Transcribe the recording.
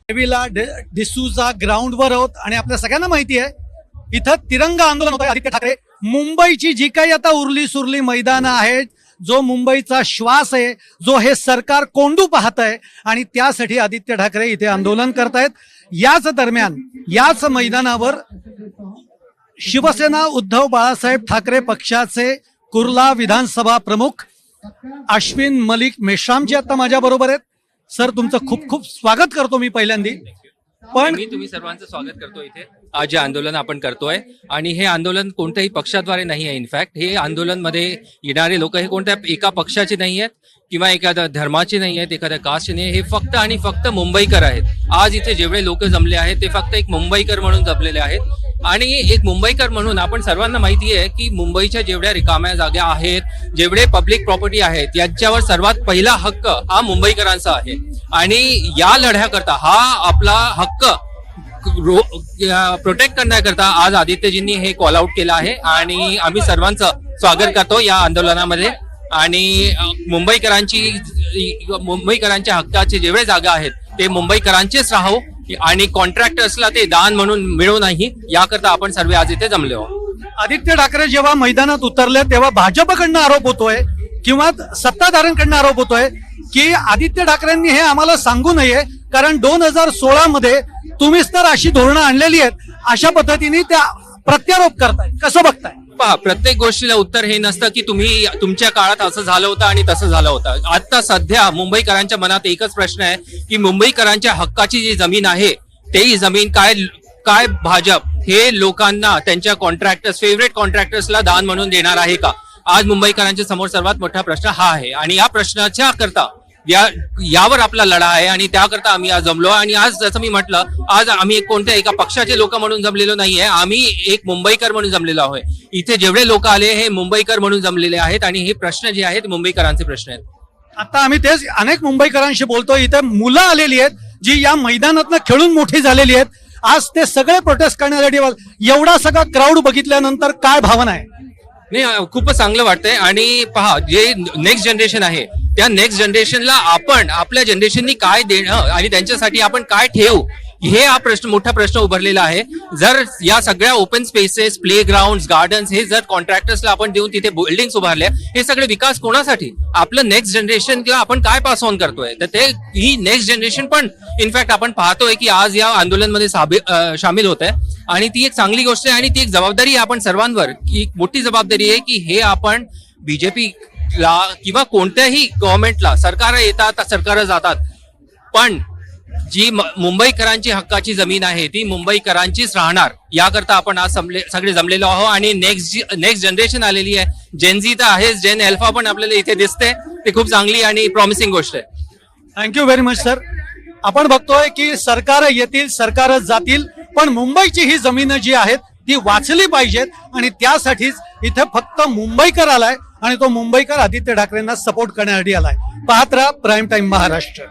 देवीला डिसूजा ग्राउंडवर आहोत आणि आपल्या सगळ्यांना माहिती आहे इथं तिरंगा आंदोलन होतं. आदित्य ठाकरे मुंबईची जी काही आता उरली सुरली मैदानं आहेत, जो मुंबईचा श्वास आहे, जो हे सरकार कोंडू पाहत आहे आणि त्यासाठी आदित्य ठाकरे इथे आंदोलन करतायत. याच दरम्यान याच मैदानावर शिवसेना उद्धव बाळासाहेब ठाकरे पक्षाचे कुर्ला विधानसभा प्रमुख अश्विन मलिक मेश्रामजी आता माझ्या बरोबर आहेत. सर, तुमचं खूप खूप स्वागत करतो मी पहिल्यांदी. पण मी तुम्ही सर्वांचं स्वागत करतो इथे. आज जे आंदोलन आपण करतोय आणि हे आंदोलन कोणत्याही पक्षाद्वारे नाही आहे. इनफॅक्ट हे आंदोलन मध्ये येणारे लोक हे कोणत्या एका पक्षाचे नाही आहेत किंवा एखाद्या धर्माचे नाही आहेत, एखाद्या कास्टचे नाही. हे फक्त आणि फक्त मुंबईकर आहेत. आज इथे जेवढे लोक जमले आहेत ते फक्त एक मुंबईकर म्हणून जमलेले आहेत. आणि एक मुंबईकर म्हणून आपण सर्वांना माहिती आहे की मुंबईच्या जेवढ्या रिकाम्या जागा आहेत, जेवढे पब्लिक प्रॉपर्टी आहेत, यांच्यावर सर्वात पहिला हक्क हा मुंबईकरांचा आहे. आणि या लढ्याकरता हा आपला हक्क प्रोटेक्ट करण्याकरता आज आदित्यजींनी हे कॉल आउट केलं आहे आणि आम्ही सर्वांचं स्वागत करतो या आंदोलनामध्ये. आणि मुंबईकरांच्या हक्काचे जेवढे जागा आहेत ते मुंबईकरांचेच राहो आणि कॉन्ट्रॅक्टर्सला ते दान म्हणून मिळू नाही, याकरता आपण सर्व आज इथे जमले आहोत. आदित्य ठाकरे जेव्हा मैदानात उतरले तेव्हा भाजपकडनं आरोप होतोय किंवा सत्ताधाऱ्यांकडनं आरोप होतोय की आदित्य ठाकरेंनी हे आम्हाला सांगू नये, कारण 2016 मध्ये तुम्हीच तर अशी धोरणं आणलेली आहेत, अशा पद्धतीने त्या प्रत्यारोप करताय. कसं बघताय? पहा, प्रत्येक गोष्टीला उत्तर हे नसतं की तुम्ही तुमच्या काळात असं झालं होतं आणि तसं झालं होतं. आता सध्या मुंबईकरांच्या मनात एकच प्रश्न आहे की मुंबईकरांच्या हक्काची जी जमीन आहे ते जमीन काय भाजप हे लोकांना त्यांच्या कॉन्ट्रॅक्टर्स, फेवरेट कॉन्ट्रॅक्टर्सला दान म्हणून देणार आहे का? आज मुंबईकरांच्या समोर सर्वात मोठा प्रश्न हा आहे आणि या प्रश्नाच्या करता यावर आपला लढा आहे आणि त्याकरता आम्ही आज जमलो. आणि आज जसं मी म्हटलं, आज आम्ही कोणत्या एका पक्षाचे लोक म्हणून जमलेलो नाहीये, आम्ही एक मुंबईकर म्हणून जमलेलो आहोत. इथे जेवढे लोक आले हे मुंबईकर म्हणून जमलेले आहेत आणि हे प्रश्न जे आहेत मुंबईकरांचे प्रश्न आहेत. आता आम्ही तेच अनेक मुंबईकरांशी बोलतो. इथे मुलं आलेली आहेत जी या मैदानातनं खेळून मोठी झालेली आहेत. आज ते सगळे प्रोटेस्ट करण्यासाठी एवढा सगळा क्राऊड बघितल्यानंतर काय भावना आहे? नाही, खूपच चांगलं वाटतंय. आणि पहा, जे नेक्स्ट जनरेशन आहे त्या नेक्स्ट जनरेशनला आपण आपल्या जनरेशननी काय देणं आणि त्यांच्यासाठी आपण काय ठेवू, हे हा मोठा प्रश्न उभारलेला आहे. जर या सगळ्या open spaces, play ground, gardens हे जर कॉन्ट्रॅक्टर्सला आपण देऊन तिथे बिल्डिंग्स उभारल्या, हे सगळे विकास कोणासाठी? आपलं नेक्स्ट जनरेशनला आपण काय पास ऑन करतोय? तर ते ही नेक्स्ट जनरेशन पण इनफॅक्ट आपण पाहतोय की आज या आंदोलनमध्ये सामील होत आहे आणि ती एक चांगली गोष्ट आहे. आणि ती एक जबाबदारी आहे आपण सर्वांवर, की मोठी जबाबदारी आहे की हे आपण बीजेपीला किंवा कोणत्याही गव्हर्नमेंटला, सरकार येतात सरकार जातात, पण जी मुंबईकरांची हक्काची जमीन आहे ती मुंबईकरांचीच राहणार, याकरता आपण आज सगळे जमलेलो आहोत. आणि नेक्स्ट जनरेशन आलेली आहे, जेनझी तर आहे, जेन अल्फा पण आपल्याला इथे दिसते. ते खूप चांगली आणि प्रॉमिसिंग गोष्ट आहे. Thank you very much sir. आपण बघतोय की सरकार येतील, सरकारच जातील, पण मुंबईची ही जमीन जी आहेत ती वाचली पाहिजेत आणि त्यासाठीच इथे फक्त मुंबईकर आलाय आणि तो मुंबईकर आदित्य ठाकरेंना सपोर्ट करण्यासाठी आलाय. पाहत राहा प्राईम टाइम महाराष्ट्र.